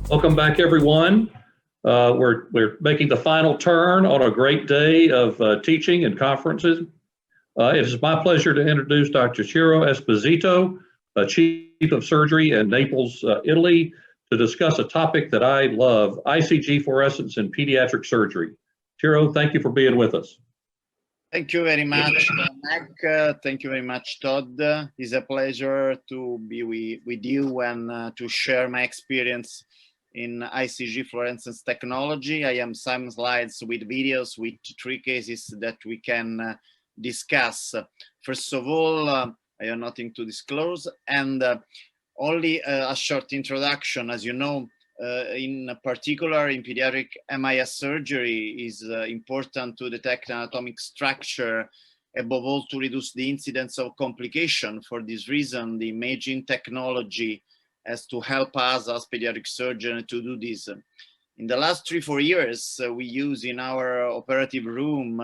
Welcome back, everyone. We're making the final turn on a great day of teaching and conferences. It is my pleasure to introduce Dr. Ciro Esposito, Chief of Surgery in Naples, Italy, to discuss a topic that I love, ICG fluorescence in pediatric surgery. Ciro, thank you for being with us. Thank you very much, Mac. Thank you very much, Todd. It's a pleasure to be with you and to share my experience in ICG fluorescence technology. I have some slides with videos with 3 cases that we can discuss. First of all, I have nothing to disclose, and only a short introduction. As you know, in particular in pediatric MIS surgery is important to detect anatomic structure, above all to reduce the incidence of complication. For this reason, the imaging technology has to help us as pediatric surgeons to do this. In the last 3-4 years, we use in our operative room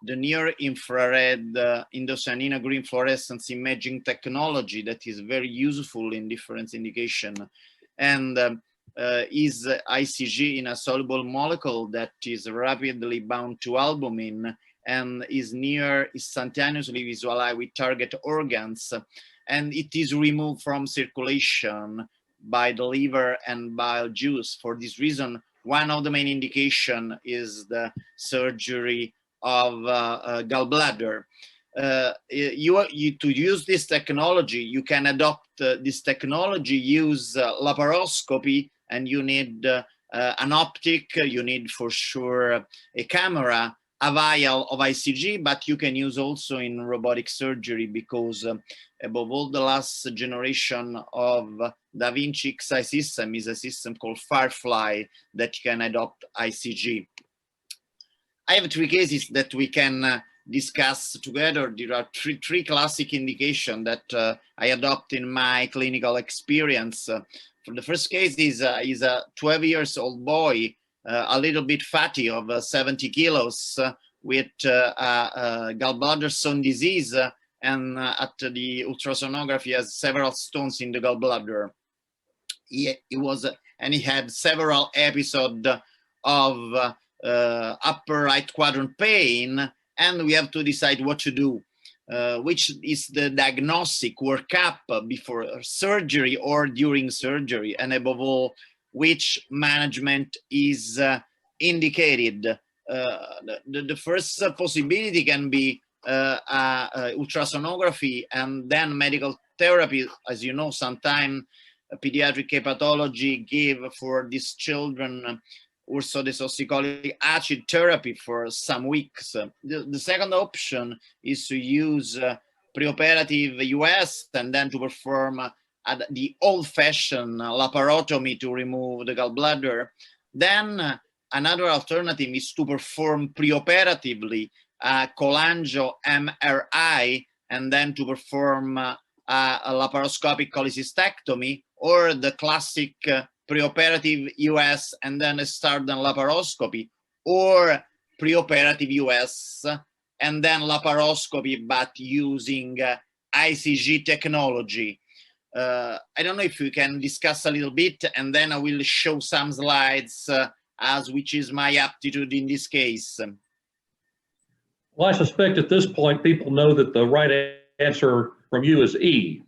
the near-infrared indocyanine green fluorescence imaging technology that is very useful in different indications, and is ICG in a soluble molecule that is rapidly bound to albumin and is near instantaneously visualized with target organs, and it is removed from circulation by the liver and bile juice. For this reason, one of the main indications is the surgery of gallbladder. To use this technology, you can adopt this technology, use laparoscopy, and you need an optic, you need for sure a camera, a vial of ICG, but you can use also in robotic surgery because above all the last generation of Da Vinci Xi system is a system called Firefly that can adopt ICG. I have 3 cases that we can discuss together. There are three classic indications that I adopt in my clinical experience. The first case is a 12-year-old boy, a little bit fatty, of 70 kilos, with gallbladder stone disease, and at the ultrasonography has several stones in the gallbladder. He had several episodes of upper right quadrant pain, and we have to decide what to do. Which is the diagnostic workup before surgery or during surgery, and above all, which management is indicated. The first possibility can be ultrasonography and then medical therapy. As you know, sometimes pediatric hepatology give for these children ursodeoxycholic acid therapy for some weeks. The second option is to use preoperative US and then to perform the old-fashioned laparotomy to remove the gallbladder. Then another alternative is to perform preoperatively cholangio MRI and then to perform a laparoscopic cholecystectomy, or the classic preoperative US and then start on laparoscopy, or preoperative US and then laparoscopy but using ICG technology. I don't know if we can discuss a little bit, and then I will show some slides as which is my aptitude in this case. Well, I suspect at this point people know that the right answer from you is E.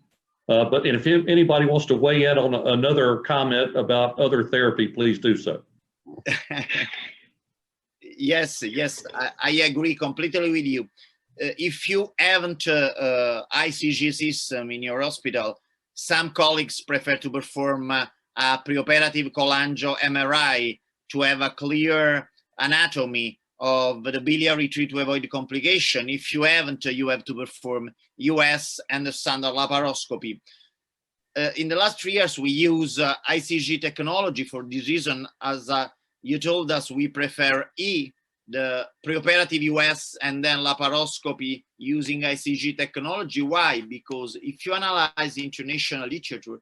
But if anybody wants to weigh in on another comment about other therapy, please do so. Yes, I agree completely with you. If you haven't ICG system in your hospital, some colleagues prefer to perform a preoperative cholangio MRI to have a clear anatomy of the biliary tree to avoid complication. If you haven't, you have to perform US and the standard laparoscopy. In the last 3 years, we use ICG technology. For this reason, as you told us, we prefer E, the preoperative US and then laparoscopy using ICG technology. Why? Because if you analyze the international literature,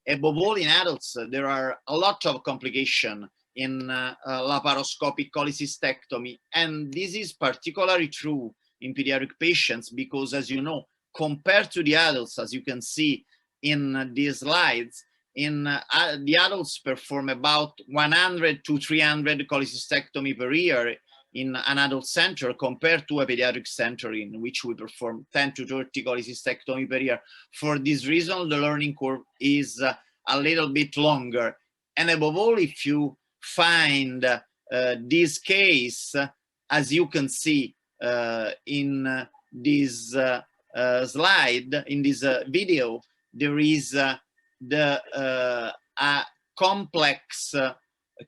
above all in adults, there are a lot of complications in laparoscopic cholecystectomy. And this is particularly true in pediatric patients because, as you know, compared to the adults, as you can see in these slides, the adults perform about 100 to 300 cholecystectomy per year in an adult center compared to a pediatric center in which we perform 10 to 30 cholecystectomy per year. For this reason, the learning curve is a little bit longer. And above all, if you find this case, as you can see in this slide, in this video, there is a complex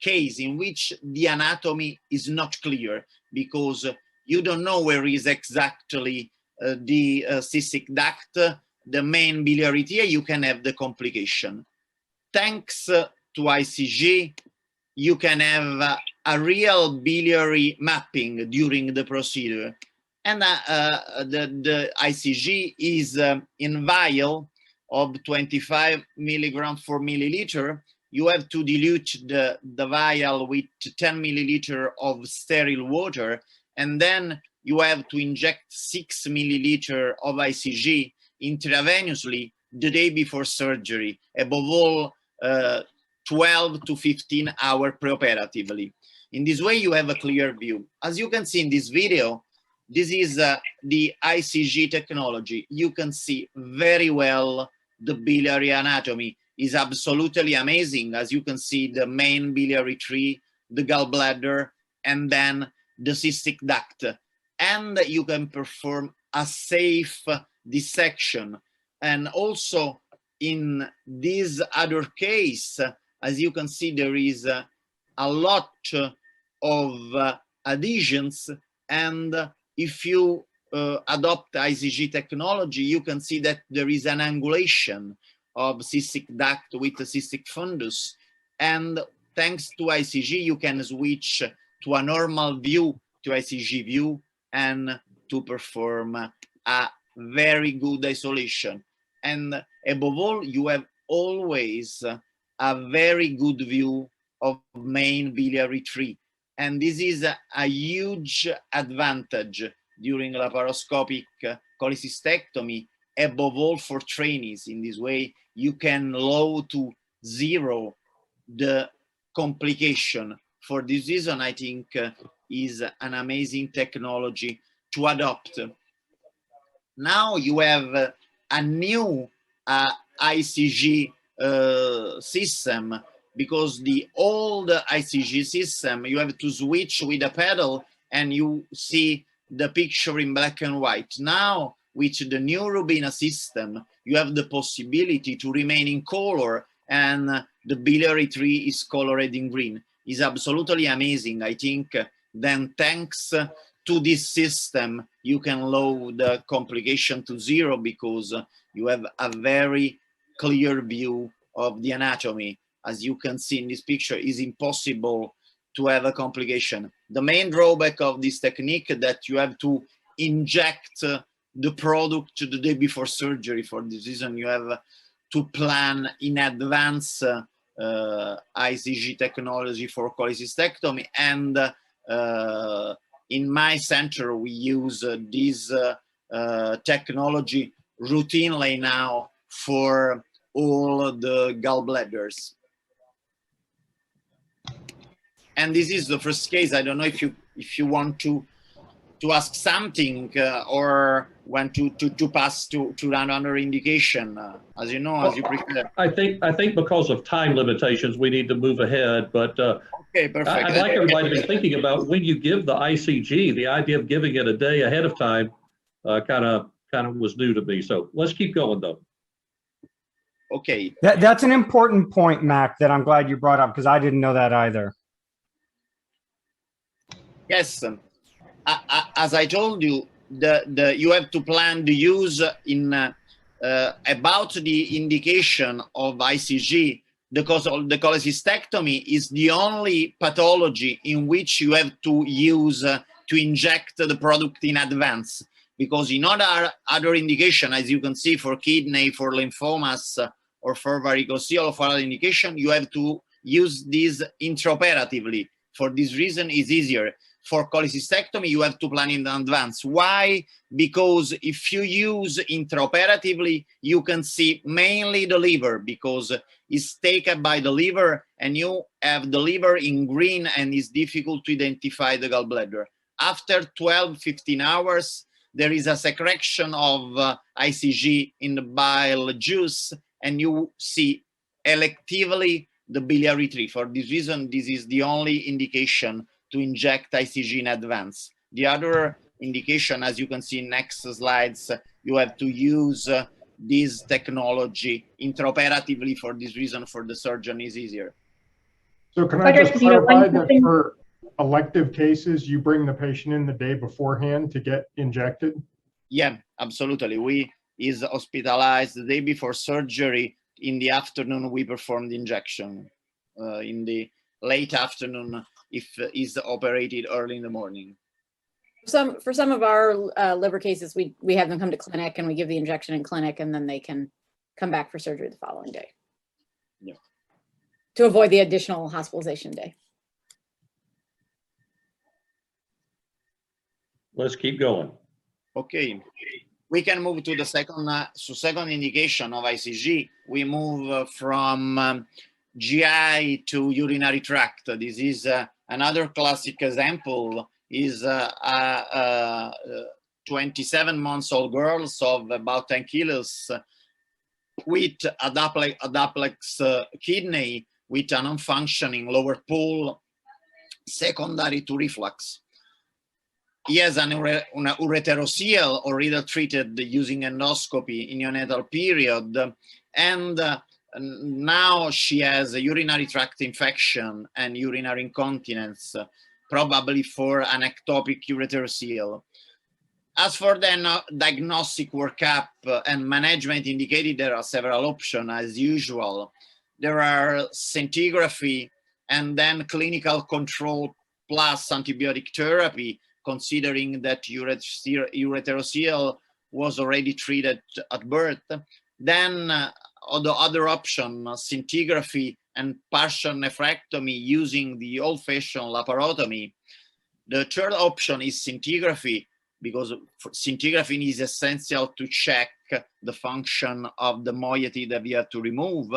case in which the anatomy is not clear because you don't know where is exactly the cystic duct, the main biliary tree. You can have the complication. Thanks to ICG, you can have a real biliary mapping during the procedure. And the ICG is in vial of 25 milligram per milliliter. You have to dilute the vial with 10 milliliter of sterile water, and then you have to inject 6 milliliter of ICG intravenously the day before surgery, above all 12 to 15 hours preoperatively. In this way, you have a clear view. As you can see in this video, this is the ICG technology. You can see very well the biliary anatomy is absolutely amazing. As you can see, the main biliary tree, the gallbladder, and then the cystic duct. And you can perform a safe dissection. And also in this other case, as you can see, there is a lot of adhesions. And if you adopt ICG technology, you can see that there is an angulation of cystic duct with the cystic fundus. And thanks to ICG, you can switch to a normal view, to ICG view, and to perform a very good isolation. And above all, you have always a very good view of main biliary tree. And this is a huge advantage during laparoscopic cholecystectomy, above all for trainees. In this way, you can lower to zero the complication. For this reason, I think is an amazing technology to adopt. Now you have a new ICG system, because the old ICG system, you have to switch with a pedal and you see the picture in black and white. Now, with the new Rubina system, you have the possibility to remain in color, and the biliary tree is colored in green. It's absolutely amazing. I think then thanks to this system, you can lower the complication to zero because you have a very clear view of the anatomy. As you can see in this picture, it's impossible to have a complication. The main drawback of this technique is that you have to inject the product the day before surgery. For this reason, you have to plan in advance ICG technology for cholecystectomy. And in my center, we use this technology routinely now for all the gallbladders. And this is the first case. I don't know if you want to ask something or want to pass to another indication. As you know, as you prefer. I think because of time limitations, we need to move ahead. But okay, perfect. I'd like everybody to be thinking about when you give the ICG. The idea of giving it a day ahead of time kind of was new to me. So let's keep going though. Okay. That's an important point, Mac, that I'm glad you brought up because I didn't know that either. Yes, as I told you, you have to plan the use in about the indication of ICG, because the cholecystectomy is the only pathology in which you have to use to inject the product in advance. Because in other indication, as you can see, for kidney, for lymphomas, or for varicocele or for other indication, you have to use this intraoperatively. For this reason, it's easier. for cholecystectomy, you have to plan in advance. Why? Because if you use intraoperatively, you can see mainly the liver, because it's taken by the liver and you have the liver in green and it's difficult to identify the gallbladder. After 12, 15 hours, there is a secretion of ICG in the bile juice, and you see electively the biliary tree. For this reason, this is the only indication to inject ICG in advance. The other indication, as you can see in next slides, you have to use this technology intraoperatively. For this reason, for the surgeon is easier. So can I just clarify that for elective cases, you bring the patient in the day beforehand to get injected? Yeah, absolutely. We is hospitalized the day before surgery. In the afternoon, we perform the injection. In the late afternoon, if is operated early in the morning. For some of our liver cases, we have them come to clinic and we give the injection in clinic, and then they can come back for surgery the following day. Yeah. To avoid the additional hospitalization day. Let's keep going. Okay, we can move to the second indication of ICG. We move from GI to urinary tract. This is another classic example. Is a 27-month-old girl of about 10 kilos with a duplex kidney with a non-functioning lower pool secondary to reflux. He has an ureterocele already treated using endoscopy in neonatal period, and now she has a urinary tract infection and urinary incontinence, probably for an ectopic ureterocele. As for the diagnostic workup and management indicated, there are several options as usual. There are scintigraphy and then clinical control plus antibiotic therapy, considering that ureterocele was already treated at birth. Then the other option, scintigraphy and partial nephrectomy using the old-fashioned laparotomy. The third option is scintigraphy, because scintigraphy is essential to check the function of the moiety that we have to remove.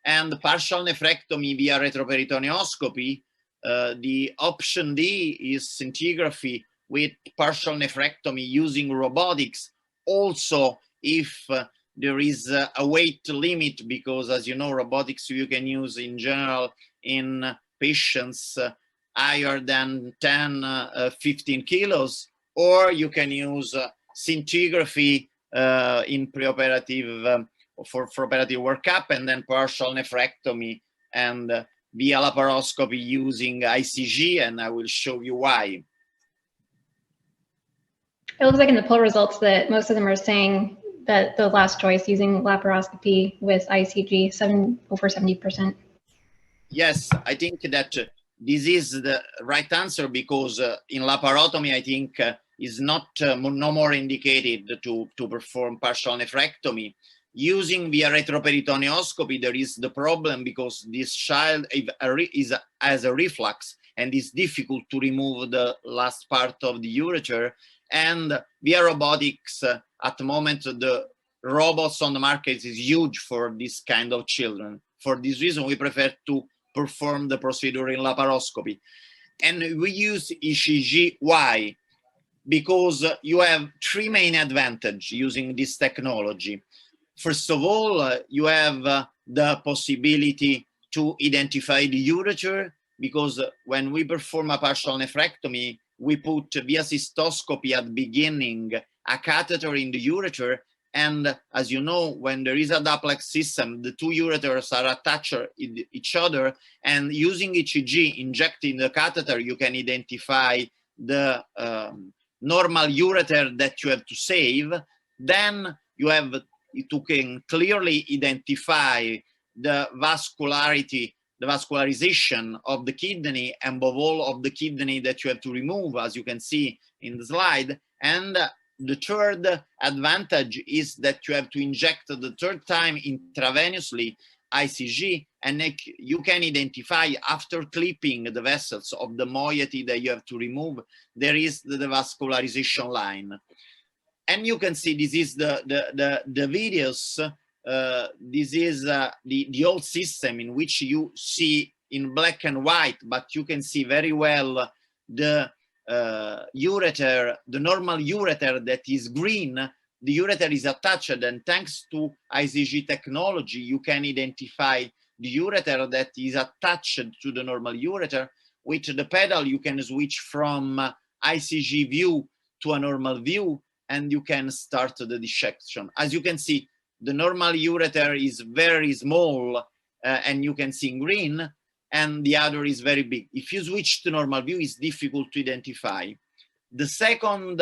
And partial nephrectomy via retroperitoneoscopy. The option D is scintigraphy with partial nephrectomy using robotics. Also, if there is a weight limit, because as you know, robotics you can use in general in patients higher than 10, 15 kilos, or you can use scintigraphy in preoperative for operative workup, and then partial nephrectomy and via laparoscopy using ICG, and I will show you why. It looks like in the poll results that most of them are saying that the last choice, using laparoscopy with ICG, over 70%. Yes, I think that this is the right answer, because in laparotomy, I think is not no more indicated to perform partial nephrectomy. Using via retroperitoneoscopy, there is the problem because this child has a reflux and it's difficult to remove the last part of the ureter. And via robotics, at the moment, the robots on the market is huge for this kind of children. For this reason, we prefer to perform the procedure in laparoscopy. And we use ECG. Why? Because you have three main advantages using this technology. First of all, you have the possibility to identify the ureter, because when we perform a partial nephrectomy, we put via cystoscopy at the beginning a catheter in the ureter. And as you know, when there is a duplex system, the two ureters are attached to each other, and using ECG, injecting the catheter, you can identify the normal ureter that you have to save. Then you can clearly identify the vascularity, the vascularization of the kidney, and above all of the kidney that you have to remove, as you can see in the slide. And the third advantage is that you have to inject the third time intravenously, ICG, and you can identify after clipping the vessels of the moiety that you have to remove, there is the vascularization line. And you can see this is the videos. This is the old system in which you see in black and white, but you can see very well the ureter, the normal ureter that is green. The ureter is attached, and thanks to ICG technology, you can identify the ureter that is attached to the normal ureter. With the pedal, you can switch from ICG view to a normal view, and you can start the dissection. As you can see, the normal ureter is very small, and you can see in green, and the other is very big. If you switch to normal view, it's difficult to identify. The second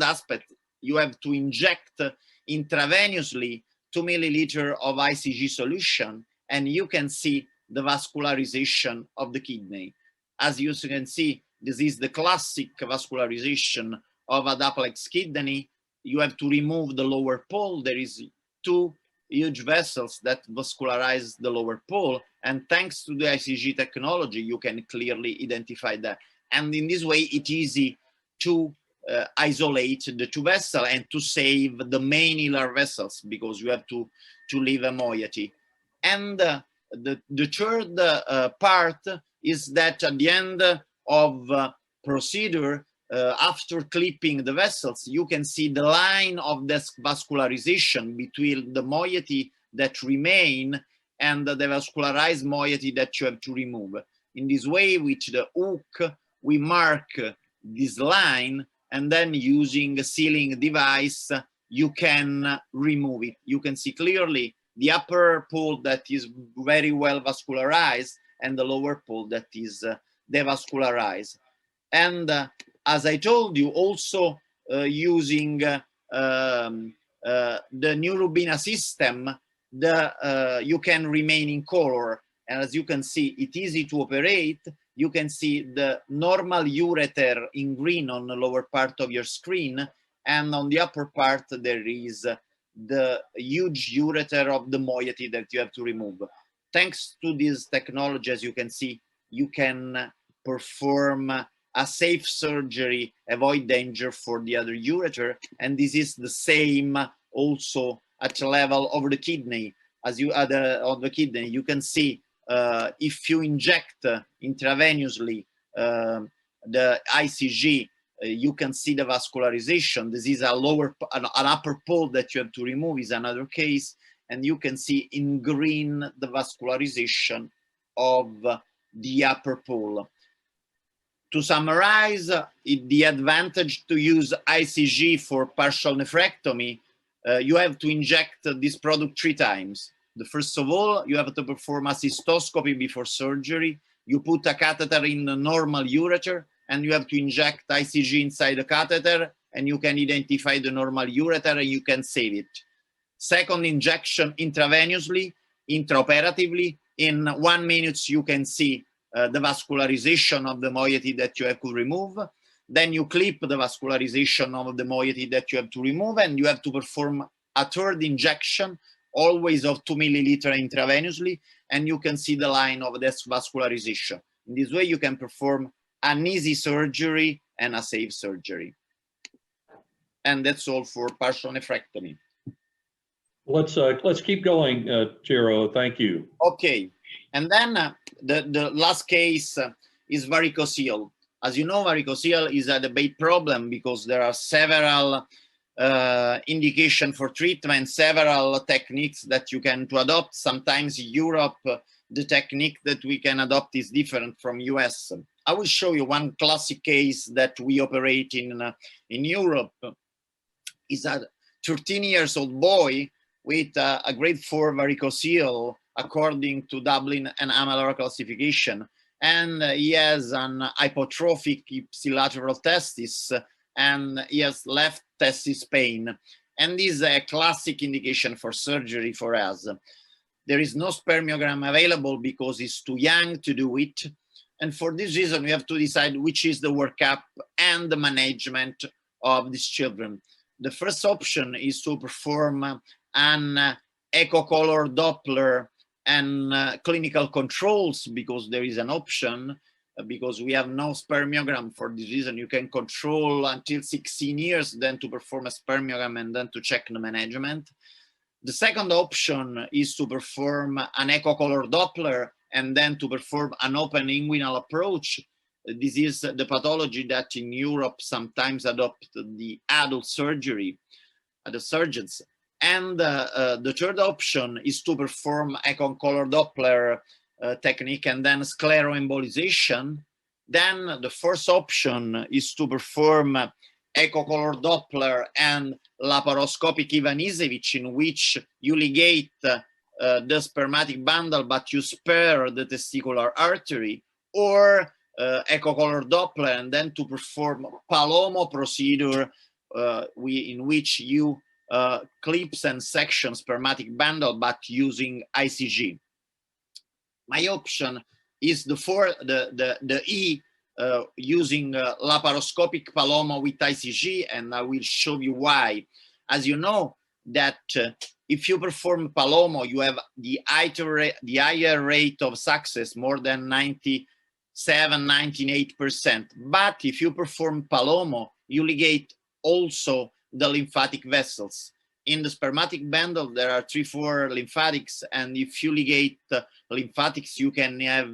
aspect, you have to inject intravenously 2 milliliters of ICG solution, and you can see the vascularization of the kidney. As you can see, this is the classic vascularization of a duplex kidney. You have to remove the lower pole. There is 2 huge vessels that vascularize the lower pole, and thanks to the ICG technology, you can clearly identify that. And in this way, it's easy to isolate the 2 vessels and to save the main hilar vessels, because you have to leave a moiety. And the third part is that at the end of procedure, after clipping the vessels, you can see the line of this vascularization between the moiety that remain and the vascularized moiety that you have to remove. In this way, with the hook, we mark this line, and then using a sealing device, you can remove it. You can see clearly the upper pole that is very well vascularized and the lower pole that is devascularized. And as I told you, also using the new Rubina system, you can remain in color. And as you can see, it's easy to operate. You can see the normal ureter in green on the lower part of your screen. And on the upper part, there is the huge ureter of the moiety that you have to remove. Thanks to this technology, as you can see, you can perform a safe surgery, avoid danger for the other ureter. And this is the same also at the level of the kidney. As you add on the kidney, you can see if you inject intravenously the ICG, you can see the vascularization. This is an upper pole that you have to remove, is another case. And you can see in green the vascularization of the upper pole. To summarize, the advantage to use ICG for partial nephrectomy, you have to inject this product 3 times. The first of all, you have to perform a cystoscopy before surgery. You put a catheter in the normal ureter, and you have to inject ICG inside the catheter, and you can identify the normal ureter and you can save it. Second injection intravenously, intraoperatively. In 1 minute, you can see the vascularization of the moiety that you have to remove. Then you clip the vascularization of the moiety that you have to remove, and you have to perform a third injection, always of 2 milliliters intravenously, and you can see the line of this vascularization. In this way, you can perform an easy surgery and a safe surgery. And that's all for partial nephrectomy. Let's keep going, Ciro. Thank you. Okay, and then the last case is varicocele. As you know, varicocele is a debate problem because there are several indications for treatment, several techniques that you can adopt. Sometimes Europe, the technique that we can adopt is different from US. I will show you one classic case that we operate in Europe. Is a 13-year-old boy with a grade 4 varicocele according to Dublin and Amalur classification. And he has an hypotrophic ipsilateral testis, and he has left testis pain. And this is a classic indication for surgery for us. There is no spermiogram available because he's too young to do it. And for this reason, we have to decide which is the workup and the management of these children. The first option is to perform an echo color Doppler and clinical controls, because there is an option, because we have no spermiogram. For this reason, you can control until 16 years, then to perform a spermiogram and then to check the management. The second option is to perform an echo color Doppler and then to perform an open inguinal approach. This is the pathology that in Europe sometimes adopt the adult surgery, the surgeons. And the third option is to perform echo color Doppler technique and then scleroembolization. Then the fourth option is to perform echo color Doppler and laparoscopic Ivanisevic, in which you ligate the spermatic bundle but you spare the testicular artery, or echo color Doppler and then to perform Palomo procedure in which you clips and section spermatic bundle but using ICG. My option is the E, using laparoscopic Palomo with ICG, and I will show you why. As you know that if you perform Palomo, you have the higher rate of success, more than 98%. But if you perform Palomo, you ligate also the lymphatic vessels. In the spermatic bundle, there are 3-4 lymphatics, and if you ligate lymphatics, you can have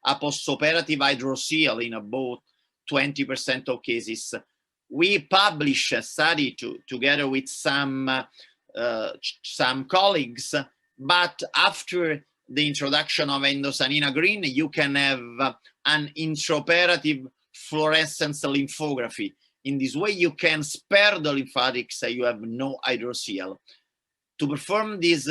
a postoperative hydrocele in about 20% of cases. We published a study together with some colleagues, but after the introduction of endosanina green, you can have an intraoperative fluorescence lymphography. In this way, you can spare the lymphatics, you have no hydrocele. To perform this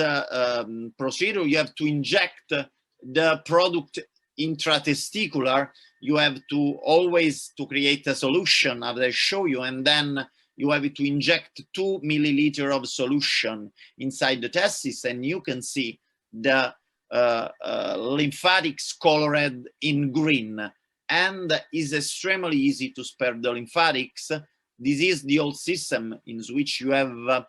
procedure, you have to inject the product intratesticular. You have to always to create a solution, as I show you, and then you have to inject 2 milliliters of solution inside the testis, and you can see the lymphatics colored in green. And is extremely easy to spare the lymphatics. This is the old system in which you have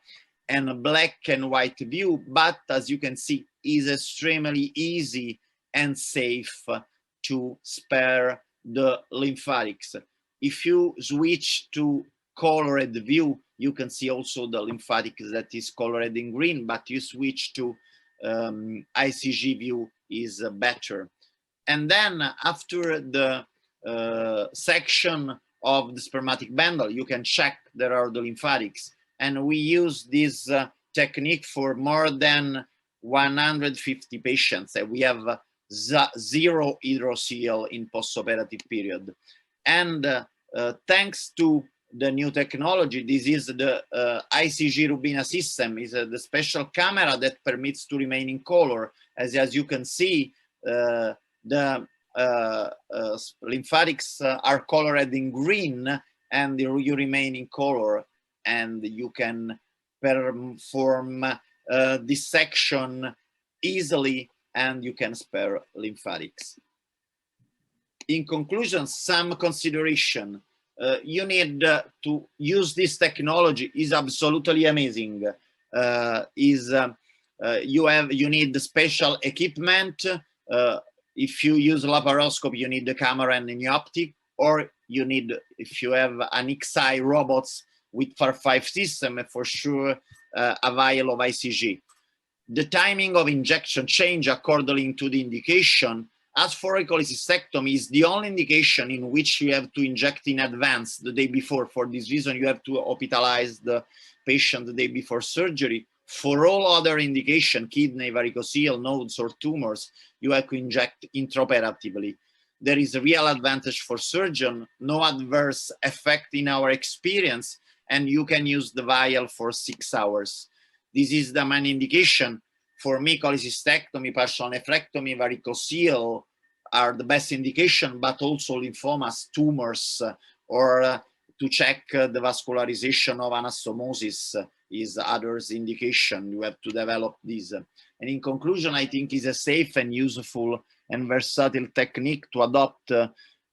a black and white view, but as you can see, is extremely easy and safe to spare the lymphatics. If you switch to colored view, you can see also the lymphatic that is colored in green, but you switch to ICG view is better. And then after the section of the spermatic bundle, you can check there are the lymphatics. And we use this technique for more than 150 patients. We have 0 hydrocele in postoperative period. And thanks to the new technology, this is the ICG Rubina system, is the special camera that permits to remain in color. As you can see, the lymphatics are colored in green, and you remain in color, and you can perform dissection easily, and you can spare lymphatics. In conclusion, some consideration. You need to use this technology, is absolutely amazing. You need the special equipment. If you use laparoscopy, you need the camera and the optic, or you need, if you have an XI robots with FAR5 system, for sure a vial of ICG. The timing of injection change according to the indication. As for cholecystectomy, is the only indication in which you have to inject in advance the day before. For this reason, you have to hospitalize the patient the day before surgery. For all other indication, kidney, varicocele, nodes, or tumors, you have to inject intraoperatively. There is a real advantage for surgeon, no adverse effect in our experience, and you can use the vial for 6 hours. This is the main indication. For me, cholecystectomy, partial nephrectomy, varicocele are the best indication, but also lymphomas, tumors, or to check the vascularization of anastomosis is others indication. You have to develop this. And in conclusion, I think it's a safe and useful and versatile technique to adopt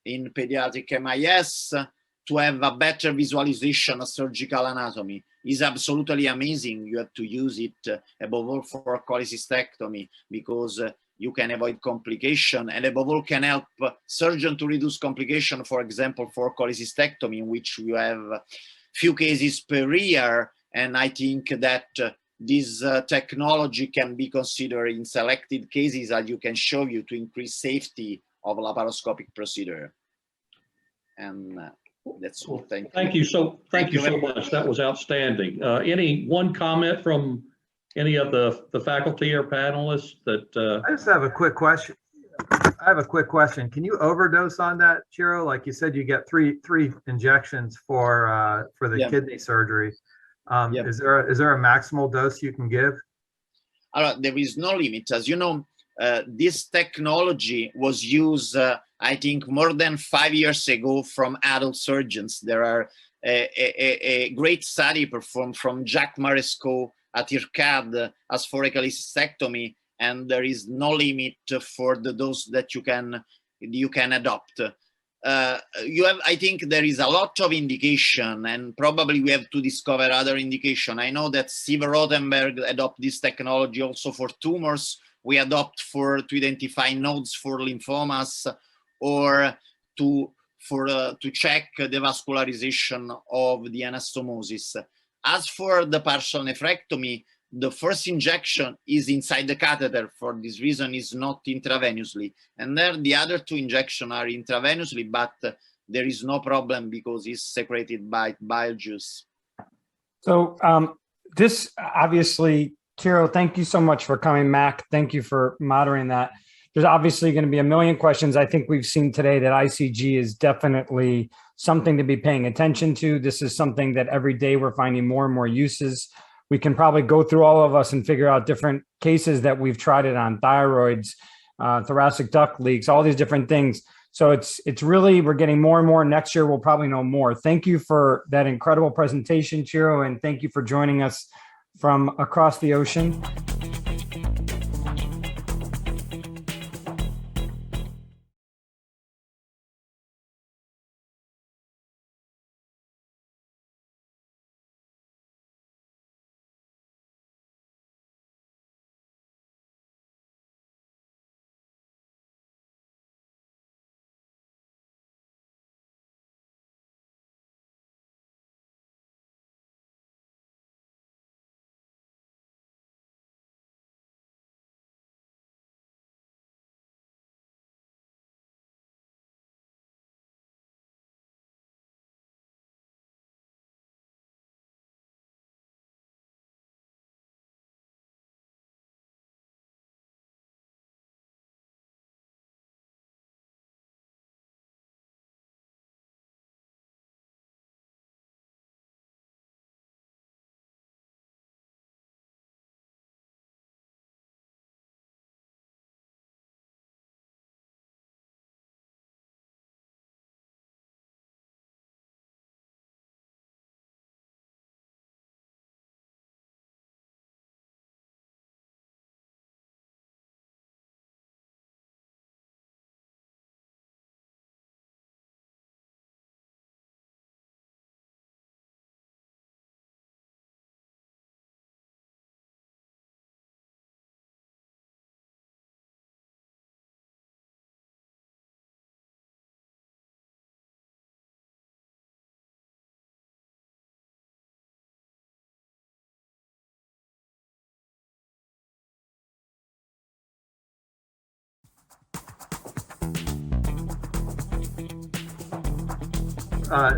in pediatric MIS to have a better visualization of surgical anatomy. is absolutely amazing. You have to use it above all for cholecystectomy, because you can avoid complication, and above all can help surgeon to reduce complication, for example, for cholecystectomy, in which you have few cases per year. And I think that this technology can be considered in selected cases, as you can show you, to increase safety of laparoscopic procedure. And that's all. Thank you. Thank you so much. That was outstanding. Any one comment from any of the faculty or panelists that? I just have a quick question. Can you overdose on that, Chiro? Like you said, you get three injections for the kidney surgery. Is there a maximal dose you can give? There is no limit. As you know, this technology was used, I think, more than 5 years ago from adult surgeons. There are a great study performed from Jacques Marescot at IRCAD as for a cholecystectomy, and there is no limit for the dose that you can adopt. I think there is a lot of indication, and probably we have to discover other indication. I know that Steve Rothenberg adopt this technology also for tumors. We adopt to identify nodes for lymphomas, or to check the vascularization of the anastomosis. As for the partial nephrectomy, the first injection is inside the catheter. For this reason, is not intravenously. And then the other two injections are intravenously, but there is no problem because it's secreted by bile juice. So this obviously, Chiro, thank you so much for coming. Mac, thank you for moderating that. There's obviously going to be a million questions. I think we've seen today that ICG is definitely something to be paying attention to. This is something that every day we're finding more and more uses. We can probably go through all of us and figure out different cases that we've tried it on: thyroids, thoracic duct leaks, all these different things. So it's really, we're getting more and more. Next year, we'll probably know more. Thank you for that incredible presentation, Chiro, and thank you for joining us from across the ocean.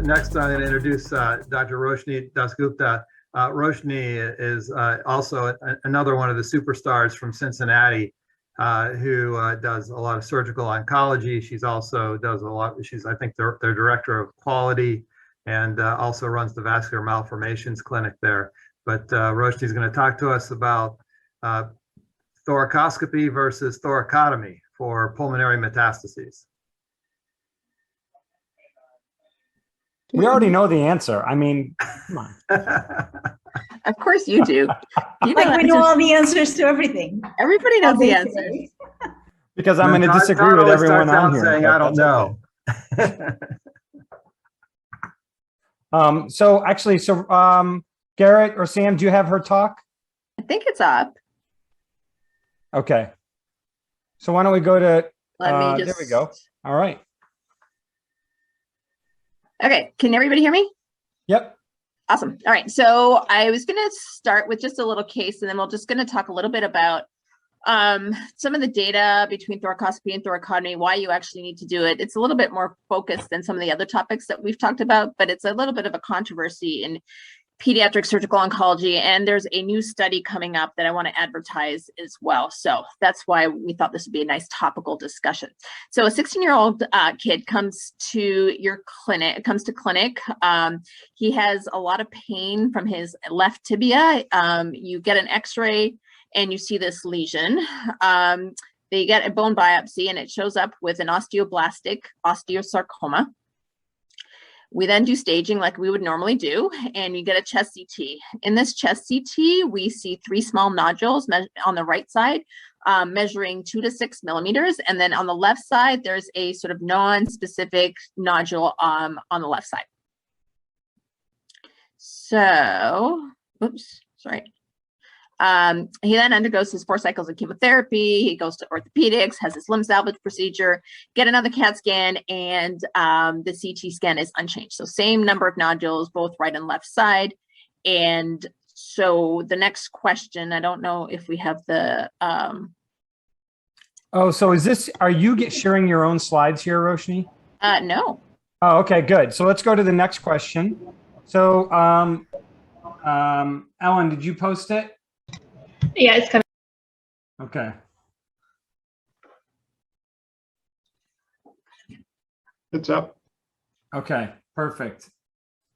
Next, I'm going to introduce Dr. Roshni Dasgupta. Roshni is also another one of the superstars from Cincinnati who does a lot of surgical oncology. She's also does a lot. She's, I think, their director of quality, and also runs the vascular malformations clinic there. But Roshni is going to talk to us about thoracoscopy versus thoracotomy for pulmonary metastases. We already know the answer. I mean, come on. Of course you do. You Like we know all the answers to everything. Everybody knows the answers. Because I'm going to disagree with everyone on here. Saying, I don't know. Okay. So Garrett or Sam, do you have her talk? I think it's up. Okay. So why don't we go to, Let me there just. we go. All right. Okay, can everybody hear me? Yep. Awesome. All right, so I was going to start with just a little case, and then we're just going to talk a little bit about some of the data between thoracoscopy and thoracotomy, why you actually need to do it. It's a little bit more focused than some of the other topics that we've talked about, but it's a little bit of a controversy in pediatric surgical oncology, and there's a new study coming up that I want to advertise as well. So that's why we thought this would be a nice topical discussion. So a 16-year-old kid comes to your clinic, he has a lot of pain from his left tibia. You get an x-ray and you see this lesion. They get a bone biopsy and it shows up with an osteoblastic osteosarcoma. We then do staging like we would normally do, and you get a chest CT. In this chest CT, we see 3 small nodules on the right side, measuring 2 to 6 millimeters. And then on the left side, there's a sort of non-specific nodule on the left side. So, oops, sorry. He then undergoes his 4 cycles of chemotherapy. He goes to orthopedics, has his limb salvage procedure, get another CAT scan, and the CT scan is unchanged. So same number of nodules, both right and left side. And so the next question, I don't know if we have the. Oh, so is this, are you sharing your own slides here, Roshni? No. Oh, okay, good. So let's go to the next question. So, Ellen, did you post it? Yeah, it's coming. Okay. It's up. Okay, perfect.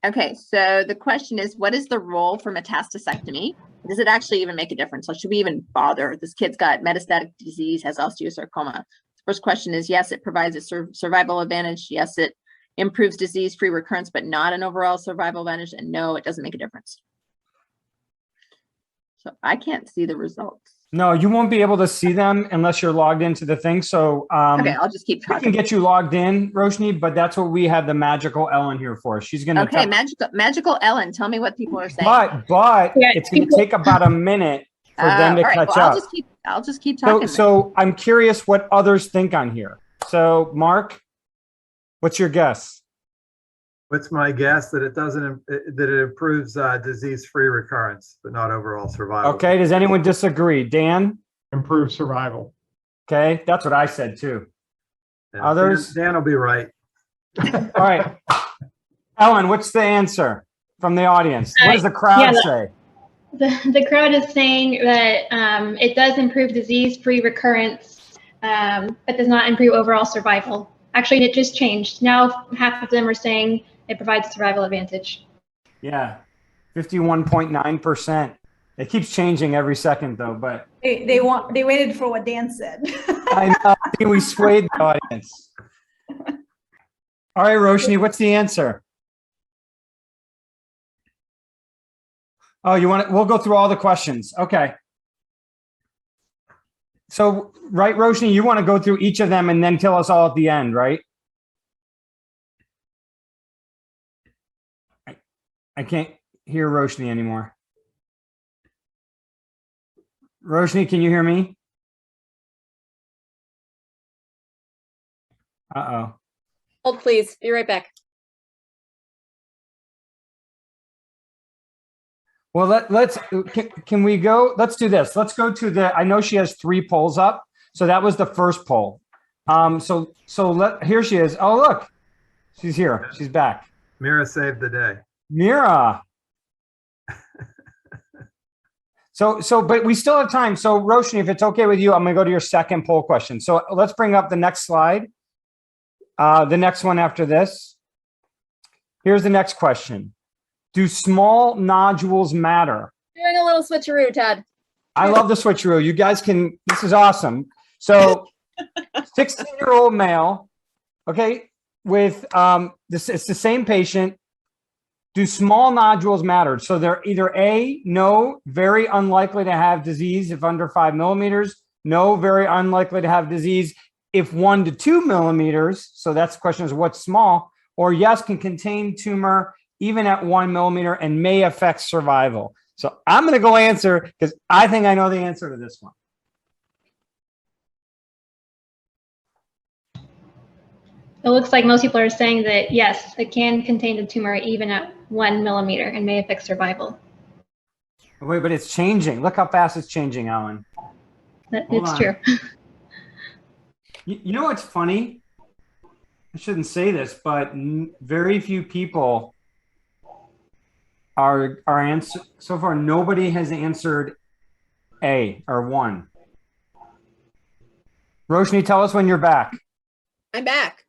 Okay, so the question is, what is the role for metastasectomy? Does it actually even make a difference? So should we even bother? This kid's got metastatic disease, has osteosarcoma. The first question is, yes, it provides a survival advantage. Yes, it improves disease-free recurrence, but not an overall survival advantage. And no, it doesn't make a difference. So I can't see the results. No, you won't be able to see them unless you're logged into the thing. So Okay, I'll just keep we talking. can get you logged in, Roshni, but that's what we have the magical Ellen here for. She's going to Okay, magical Ellen, tell me what people are saying. but Yeah, it's going to take about a minute for them to all right, catch well, up. I'll just keep talking. So I'm curious what others think on here. So Mark, what's your guess? What's my guess? That it doesn't, that it improves disease-free recurrence, but not overall survival. Okay, does anyone disagree? Dan? Improve survival. Okay, that's what I said too. Yeah, Others? Dan will be right. All right. Ellen, what's the answer from the audience? What does the crowd say? The crowd is saying that it does improve disease-free recurrence, but does not improve overall survival. Actually, it just changed. Now half of them are saying it provides survival advantage. Yeah, 51.9%. It keeps changing every second though, but They waited for what Dan said. I know, I think we swayed the audience. All right, Roshni, what's the answer? Oh, we'll go through all the questions. Okay. So, right, Roshni, you want to go through each of them and then tell us all at the end, right? I can't hear Roshni anymore. Roshni, can you hear me? Uh-oh. Hold, please. Be right back. Well, can we go? Let's do this. Let's go to I know she has 3 polls up. So that was the first poll. Here she is. Oh, look, she's here. She's back. Mira saved the day. Mira. But we still have time. So Roshni, if it's okay with you, I'm going to go to your second poll question. So let's bring up the next slide. The next one after this. Here's the next question. Do small nodules matter? Doing a little switcheroo, Todd. I love the switcheroo. You guys can, this is awesome. So 16-year-old male, okay, with it's the same patient. Do small nodules matter? So they're either A, no, very unlikely to have disease if under 5 millimeters, no, very unlikely to have disease if 1 to 2 millimeters. So that's the question is what's small, or yes, can contain tumor even at 1 millimeter and may affect survival? So I'm going to go answer because I think I know the answer to this one. It looks like most people are saying that yes, it can contain the tumor even at 1 millimeter and may affect survival. Wait, but it's changing. Look how fast it's changing, Alan. It's true. You know what's funny? I shouldn't say this, but very few people are answer so far. Nobody has answered A or 1. Roshni, tell us when you're back. I'm back.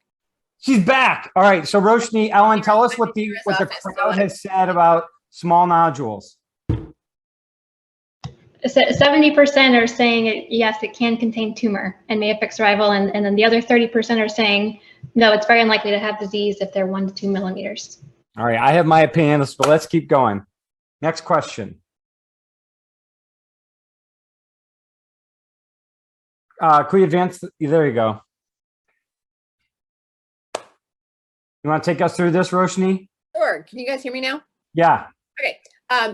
She's back. All right. So Roshni, Ellen, tell us what the crowd has said about small nodules. 70% are saying yes, it can contain tumor and may affect survival, and then the other 30% are saying no, it's very unlikely to have disease if they're 1 to 2 millimeters. All right, I have my opinion, but let's keep going. Next question. Could we advance? There you go. You want to take us through this, Roshni? Sure. Can you guys hear me now? Yeah. Okay.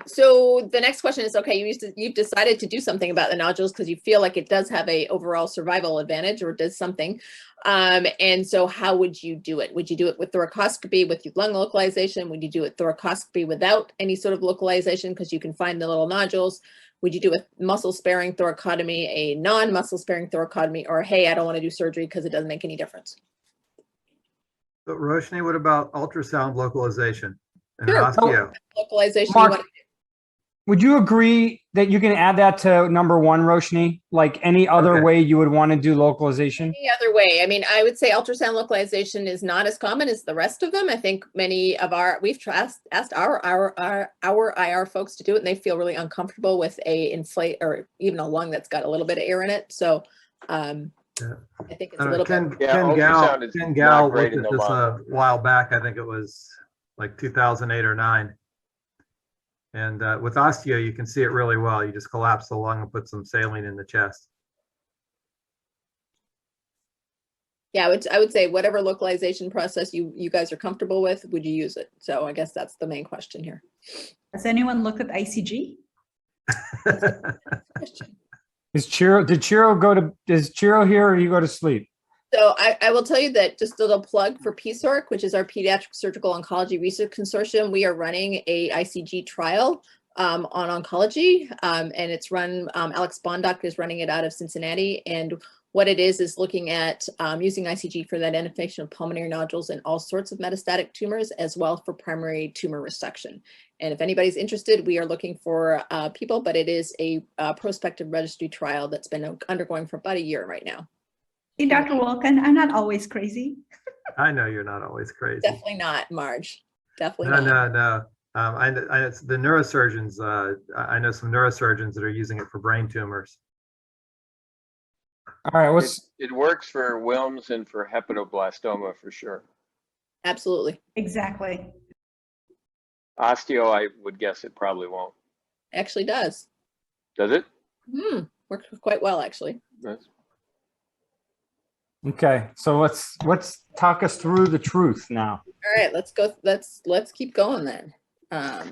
So the next question is, okay, you've decided to do something about the nodules because you feel like it does have a overall survival advantage or does something. And so how would you do it? Would you do it with thoracoscopy with lung localization? Would you do it thoracoscopy without any sort of localization because you can find the little nodules? Would you do a muscle sparing thoracotomy, a non-muscle sparing thoracotomy, or hey, I don't want to do surgery because it doesn't make any difference? So Roshni, what about ultrasound localization and Sure. osteo? Localization. Mark, would you agree that you can add that to number 1, Roshni? Like any other way you would want to do localization? Any other way. I mean, I would say ultrasound localization is not as common as the rest of them. I think many of we've asked our IR folks to do it, and they feel really uncomfortable with a inflate or even a lung that's got a little bit of air in it. So I think it's a little Ken bit. Gal looked at this a while back. I think it was like 2008 or 9. And with osteo, you can see it really well. You just collapse the lung and put some saline in the chest. Yeah, I would say whatever localization process you guys are comfortable with, would you use it? So I guess that's the main question here. Has anyone looked at ICG? Is Chiro here or do you go to sleep? So I will tell you that just a little plug for PSORC, which is our Pediatric Surgical Oncology Research Consortium. We are running a ICG trial on oncology, and it's run, Alex Bondock is running it out of Cincinnati. And what it is looking at using ICG for the identification of pulmonary nodules and all sorts of metastatic tumors, as well for primary tumor resection. And if anybody's interested, we are looking for people, but it is a prospective registry trial that's been undergoing for about a year right now. Hey, Dr. Wilkin, I'm not always crazy. I know you're not always crazy. Definitely not, Marge. Definitely not. No. It's the neurosurgeons. I know some neurosurgeons that are using it for brain tumors. All right, it works for Wilms and for hepatoblastoma for sure. Absolutely. Exactly. Osteo, I would guess it probably won't. Actually does. Does it? Works quite well, actually. Yes. Okay, so let's talk us through the truth now. All right, let's go. Let's keep going then. I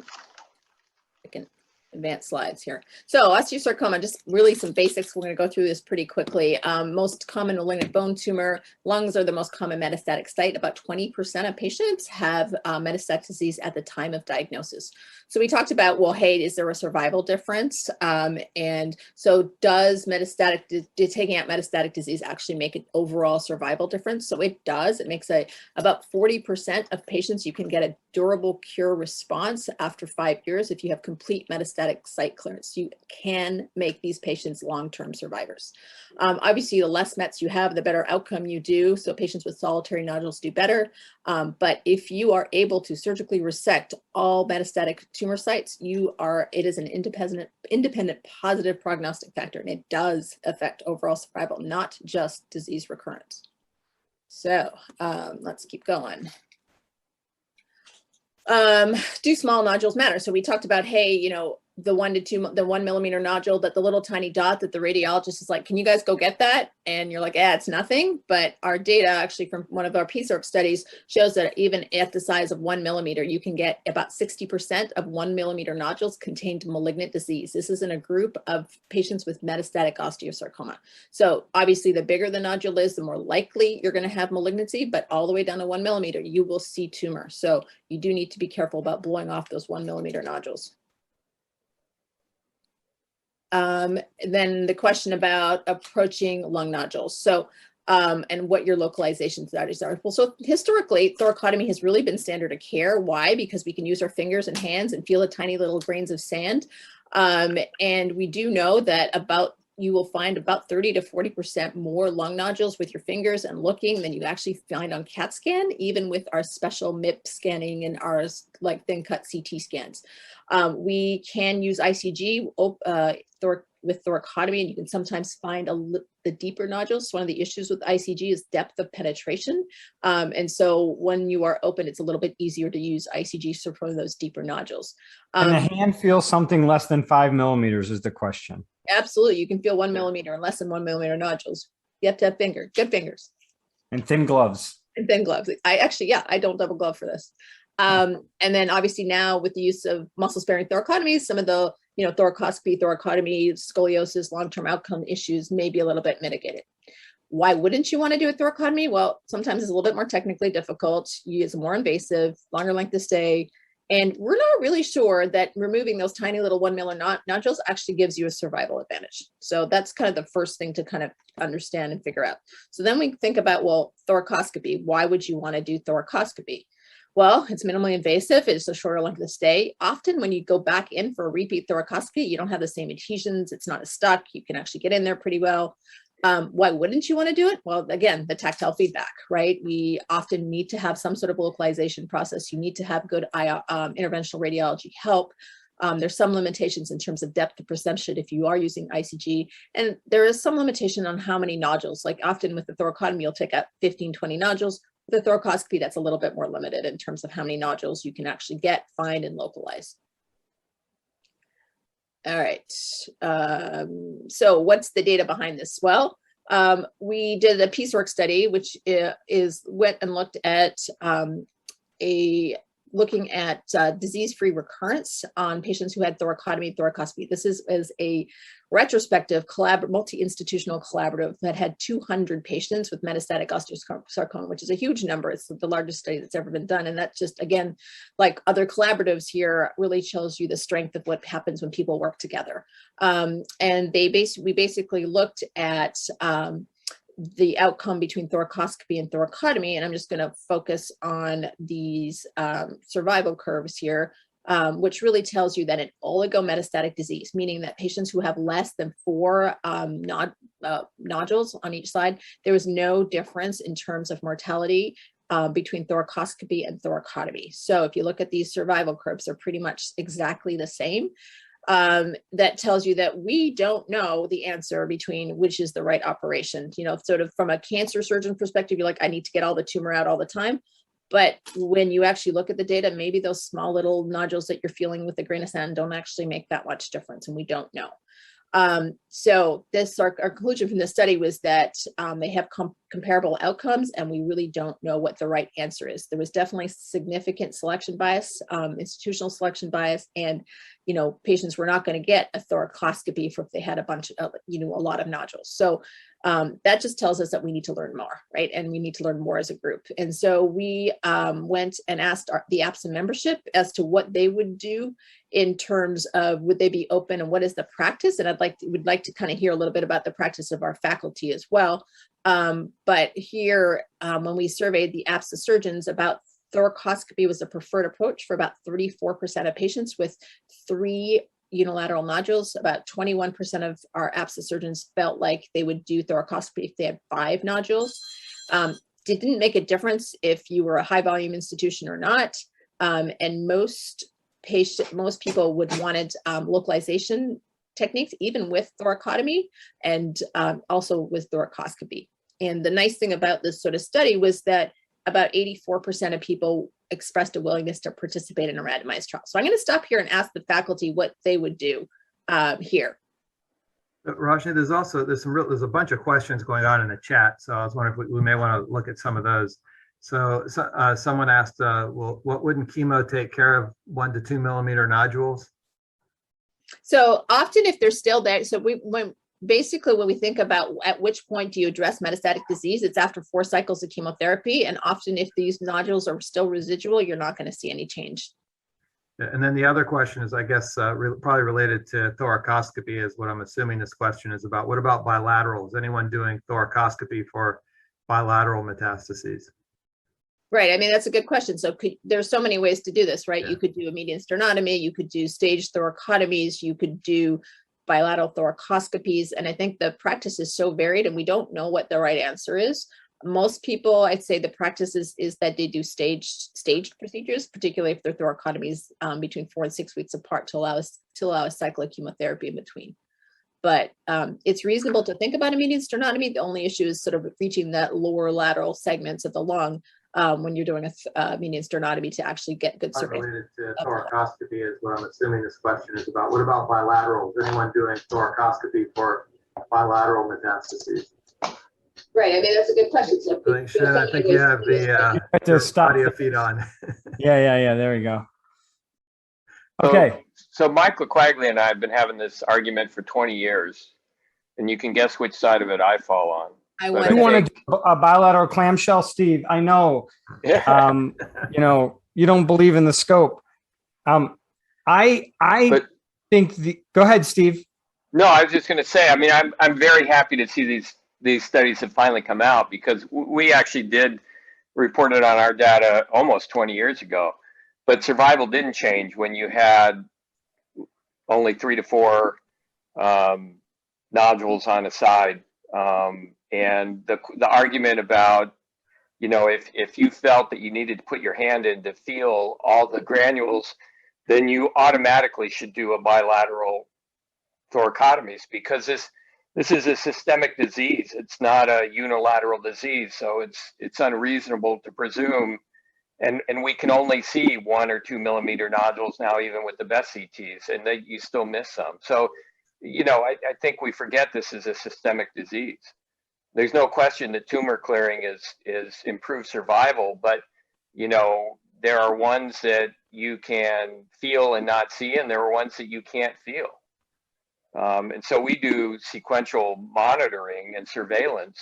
can advance slides here. So osteosarcoma, just really some basics. We're going to go through this pretty quickly. Most common malignant bone tumor. Lungs are the most common metastatic site. About 20% of patients have metastatic disease at the time of diagnosis. So we talked about, well, hey, is there a survival difference? And so does taking out metastatic disease actually make an overall survival difference? So it does. It makes about 40% of patients, you can get a durable cure response after 5 years if you have complete metastatic site clearance. You can make these patients long-term survivors. Obviously, the less METS you have, the better outcome you do. So patients with solitary nodules do better. But if you are able to surgically resect all metastatic tumor sites, it is an independent positive prognostic factor, and it does affect overall survival, not just disease recurrence. So let's keep going. Do small nodules matter? So we talked about, hey, the 1 millimeter nodule, that the little tiny dot that the radiologist is like, can you guys go get that? And you're like, it's nothing. But our data actually from one of our PSORC studies shows that even at the size of 1 millimeter, you can get about 60% of 1 millimeter nodules contained malignant disease. This is in a group of patients with metastatic osteosarcoma. So obviously the bigger the nodule is, the more likely you're going to have malignancy, but all the way down to 1 millimeter, you will see tumor. So you do need to be careful about blowing off those 1 millimeter nodules. Then the question about approaching lung nodules. So, and what your localization strategies are. Well, so historically, thoracotomy has really been standard of care. Why? Because we can use our fingers and hands and feel the tiny little grains of sand. And we do know that you will find about 30 to 40% more lung nodules with your fingers and looking than you actually find on CAT scan, even with our special MIP scanning and our like thin cut CT scans. We can use ICG with thoracotomy, and you can sometimes find the deeper nodules. One of the issues with ICG is depth of penetration. And so when you are open, it's a little bit easier to use ICG for those deeper nodules. Can the hand feel something less than 5 millimeters is the question. Absolutely. You can feel 1 millimeter and less than 1 millimeter nodules. You have to have good fingers. And thin gloves. And thin gloves. I don't double glove for this. And then obviously now with the use of muscle sparing thoracotomies, some of the, thoracoscopy, thoracotomy, scoliosis, long-term outcome issues may be a little bit mitigated. Why wouldn't you want to do a thoracotomy? Well, sometimes it's a little bit more technically difficult. It's more invasive, longer length of stay. And we're not really sure that removing those tiny little 1 millimeter nodules actually gives you a survival advantage. So that's kind of the first thing to kind of understand and figure out. So then we think about, well, thoracoscopy. Why would you want to do thoracoscopy? Well, it's minimally invasive. It's a shorter length of stay. Often when you go back in for a repeat thoracoscopy, you don't have the same adhesions. It's not as stuck. You can actually get in there pretty well. Why wouldn't you want to do it? Well, again, the tactile feedback, right? We often need to have some sort of localization process. You need to have good interventional radiology help. There's some limitations in terms of depth of perception if you are using ICG. And there is some limitation on how many nodules. Like often with the thoracotomy, you'll take out 15, 20 nodules. With the thoracoscopy, that's a little bit more limited in terms of how many nodules you can actually get, find, and localize. All right, so what's the data behind this? Well, we did a PSORC study, which went and looked at looking at disease-free recurrence on patients who had thoracotomy, thoracoscopy. This is a retrospective multi-institutional collaborative that had 200 patients with metastatic osteosarcoma, which is a huge number. It's the largest study that's ever been done. And that just, again, like other collaboratives here, really shows you the strength of what happens when people work together. And we basically looked at the outcome between thoracoscopy and thoracotomy, and I'm just going to focus on these survival curves here, which really tells you that an oligometastatic disease, meaning that patients who have less than 4 nodules on each side, there was no difference in terms of mortality between thoracoscopy and thoracotomy. So if you look at these survival curves, they're pretty much exactly the same. That tells you that we don't know the answer between which is the right operation. Sort of from a cancer surgeon perspective, you're like, I need to get all the tumor out all the time. But when you actually look at the data, maybe those small little nodules that you're feeling with a grain of sand don't actually make that much difference, and we don't know. So our conclusion from this study was that they have comparable outcomes, and we really don't know what the right answer is. There was definitely significant selection bias, institutional selection bias, and patients were not going to get a thoracoscopy if they had a bunch of a lot of nodules. So that just tells us that we need to learn more, right? And we need to learn more as a group. And so we went and asked the APSA membership as to what they would do in terms of would they be open and what is the practice. And would like to kind of hear a little bit about the practice of our faculty as well. But here, when we surveyed the APSA surgeons, about thoracoscopy was a preferred approach for about 34% of patients with 3 unilateral nodules. About 21% of our APSA surgeons felt like they would do thoracoscopy if they had 5 nodules. It didn't make a difference if you were a high volume institution or not. And most people would wanted localization techniques, even with thoracotomy and also with thoracoscopy. And the nice thing about this sort of study was that about 84% of people expressed a willingness to participate in a randomized trial. So I'm going to stop here and ask the faculty what they would do here. Roshni, there's a bunch of questions going on in the chat, so I was wondering if we may want to look at some of those. So someone asked, well, what wouldn't chemo take care of 1 to 2 millimeter nodules? So often if they're still there, so when we think about at which point do you address metastatic disease, it's after 4 cycles of chemotherapy. And often if these nodules are still residual, you're not going to see any change. And then the other question is, I guess, probably related to thoracoscopy is what I'm assuming this question is about. What about bilateral? Is anyone doing thoracoscopy for bilateral metastases? Right. I mean, that's a good question. So there's so many ways to do this, right? Yeah. You could do a median sternotomy, you could do staged thoracotomies, you could do bilateral thoracoscopies. And I think the practice is so varied and we don't know what the right answer is. Most people, I'd say the practice is that they do staged procedures, particularly if they're thoracotomies between 4 and 6 weeks apart to allow a cycle of chemotherapy in between. But it's reasonable to think about a median sternotomy. The only issue is sort of reaching that lower lateral segments of the lung when you're doing a median sternotomy to actually get good surface. Related to thoracoscopy is what I'm assuming this question is about. What about bilateral? Is anyone doing thoracoscopy for bilateral metastases? Right. I mean, that's a good question. So Shannon, I think you have the audio feed on. Yeah. There we go. Okay. So Mike LaQuaglia and I have been having this argument for 20 years, and you can guess which side of it I fall on. You want to do a bilateral clamshell, Steve? I know. Yeah. You don't believe in the scope. I think go ahead, Steve. No, I was just going to say. I mean, I'm very happy to see these studies have finally come out, because we actually did report it on our data almost 20 years ago, but survival didn't change when you had only 3 to 4 nodules on a side. And the argument about, if you felt that you needed to put your hand in to feel all the granules, then you automatically should do a bilateral thoracotomies, because this is a systemic disease. It's not a unilateral disease. So it's unreasonable to presume, and we can only see 1 or 2 millimeter nodules now, even with the best CTs, and you still miss some. So, I think we forget this is a systemic disease. There's no question that tumor clearing is improved survival, but, there are ones that you can feel and not see, and there are ones that you can't feel. And so we do sequential monitoring and surveillance,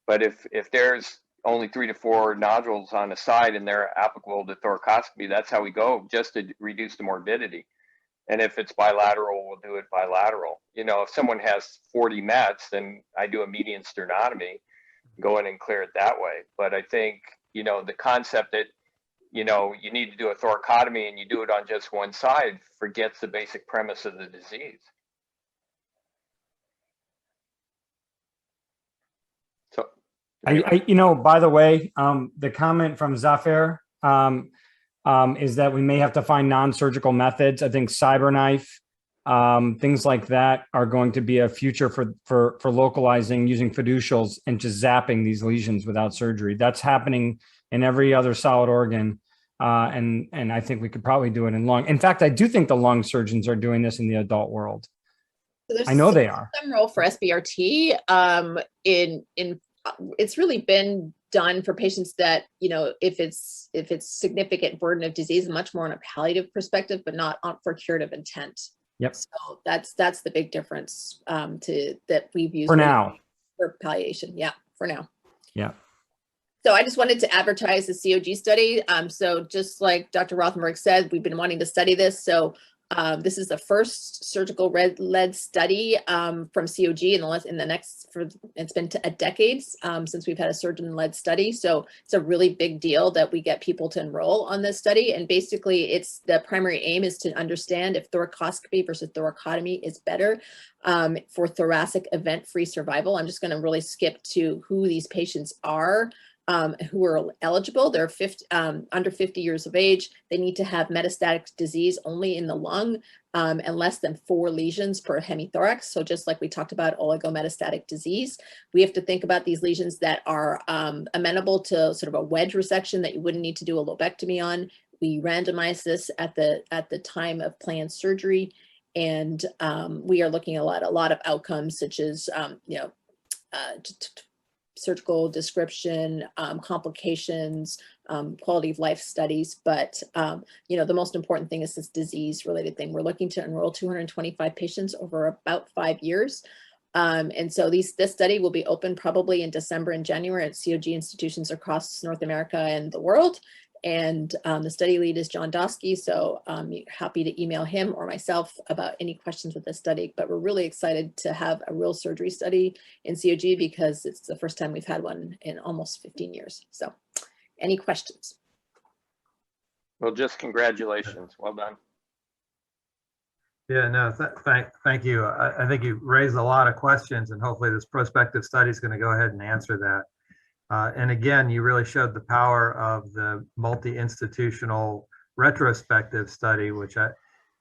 but if there's only 3 to 4 nodules on the side and they're applicable to thoracoscopy, that's how we go, just to reduce the morbidity. And if it's bilateral, we'll do it bilateral. If someone has 40 METS, then I do a median sternotomy, go in and clear it that way. But I think, the concept that, you need to do a thoracotomy and you do it on just one side forgets the basic premise of the disease. So, by the way, the comment from Zafir is that we may have to find non-surgical methods. I think CyberKnife, things like that are going to be a future for localizing using fiducials and just zapping these lesions without surgery. That's happening in every other solid organ. And I think we could probably do it in lung. In fact, I do think the lung surgeons are doing this in the adult world. So I know they are. Some role for SBRT it's really been done for patients that, if it's significant burden of disease, much more on a palliative perspective, but not for curative intent. Yep. So that's the big difference that we've used for now for palliation. Yeah, for now. Yeah. So I just wanted to advertise the COG study. So just like Dr. Rothenberg said, we've been wanting to study this. So this is the first surgical led study from COG it's been a decades since we've had a surgeon-led study. So it's a really big deal that we get people to enroll on this study. And basically the primary aim is to understand if thoracoscopy versus thoracotomy is better for thoracic event-free survival. I'm just going to really skip to who these patients are. who are eligible. They're under 50 years of age. They need to have metastatic disease only in the lung and less than 4 lesions per hemithorax. So just like we talked about oligometastatic disease, we have to think about these lesions that are amenable to sort of a wedge resection that you wouldn't need to do a lobectomy on. We randomize this at the time of planned surgery, and we are looking at a lot of outcomes such as surgical description, complications, quality of life studies. But, the most important thing is this disease related thing. We're looking to enroll 225 patients over about 5 years. And so this study will be open probably in December and January at COG institutions across North America and the world. And the study lead is John Dosky, so I'm happy to email him or myself about any questions with this study. But we're really excited to have a real surgery study in COG because it's the first time we've had one in almost 15 years. So any questions? Well, just congratulations. Well done. Yeah, no, thank you. I think you raised a lot of questions, and hopefully this prospective study is going to go ahead and answer that. And again, you really showed the power of the multi-institutional retrospective study, which I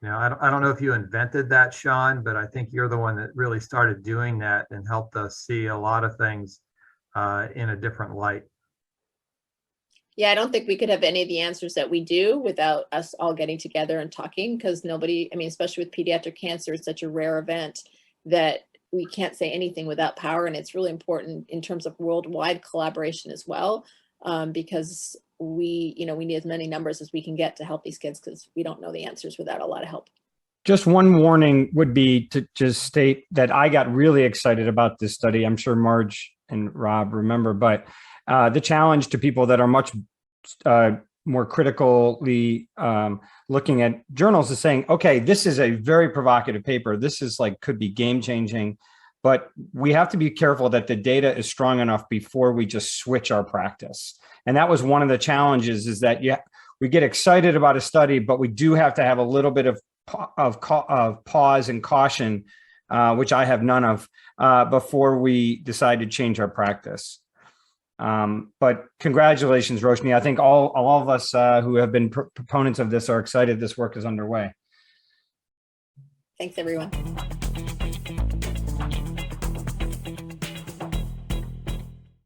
don't know if you invented that, Sean, but I think you're the one that really started doing that and helped us see a lot of things in a different light. Yeah, I don't think we could have any of the answers that we do without us all getting together and talking, because nobody, especially with pediatric cancer, it's such a rare event that we can't say anything without power. And it's really important in terms of worldwide collaboration as well, because we need as many numbers as we can get to help these kids, because we don't know the answers without a lot of help. Just one warning would be to just state that I got really excited about this study. I'm sure Marge and Rob remember, but the challenge to people that are much more critically looking at journals is saying, okay, this is a very provocative paper. This is could be game changing, but we have to be careful that the data is strong enough before we just switch our practice. And that was one of the challenges, is that we get excited about a study, but we do have to have a little bit of pause and caution, which I have none of, before we decide to change our practice. But congratulations, Roshni. I think all of us who have been proponents of this are excited this work is underway. Thanks, everyone.